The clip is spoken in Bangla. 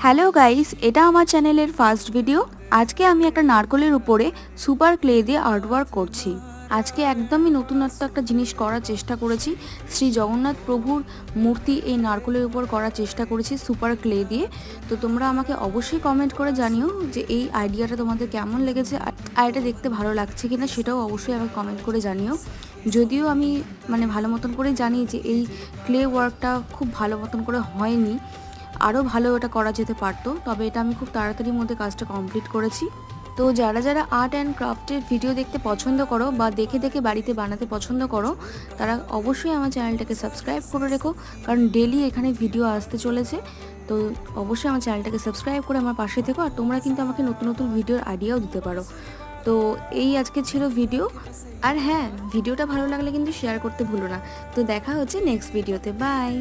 হ্যালো গাইস, এটা আমার চ্যানেলের ফার্স্ট ভিডিও। আজকে আমি একটা নারকলের উপরে সুপার ক্লে দিয়ে আর্টওয়ার্ক করছি। আজকে একদমই নতুনত্ব একটা জিনিস করার চেষ্টা করেছি। শ্রী জগন্নাথ প্রভুর মূর্তি এই নারকলের উপর করার চেষ্টা করেছি সুপার ক্লে দিয়ে। তো তোমরা আমাকে অবশ্যই কমেন্ট করে জানিও যে এই আইডিয়াটা তোমাদের কেমন লেগেছে আর এটা দেখতে ভালো লাগছে কিনা, সেটাও অবশ্যই আমাকে কমেন্ট করে জানিও। যদিও আমি ভালো মতন করে জানি যে এই ক্লে ওয়ার্কটা খুব ভালো মতন করে হয়নি, আরও ভালো এটা করা যেতে পারতো, তবে এটা আমি খুব তাড়াতাড়ির মধ্যে কাজটা কমপ্লিট করেছি। তো যারা যারা আর্ট অ্যান্ড ক্রাফটের ভিডিও দেখতে পছন্দ করো বা দেখে দেখে বাড়িতে বানাতে পছন্দ করো, তারা অবশ্যই আমার চ্যানেলটাকে সাবস্ক্রাইব করে রেখো, কারণ ডেলি এখানে ভিডিও আসতে চলেছে। তো অবশ্যই আমার চ্যানেলটাকে সাবস্ক্রাইব করে আমার পাশে থেকো, আর তোমরা কিন্তু আমাকে নতুন নতুন ভিডিওর আইডিয়াও দিতে পারো। তো এই আজকে ছিল ভিডিও। আর হ্যাঁ, ভিডিওটা ভালো লাগলে কিন্তু শেয়ার করতে ভুলো না। তো দেখা হচ্ছে নেক্সট ভিডিওতে। বাই।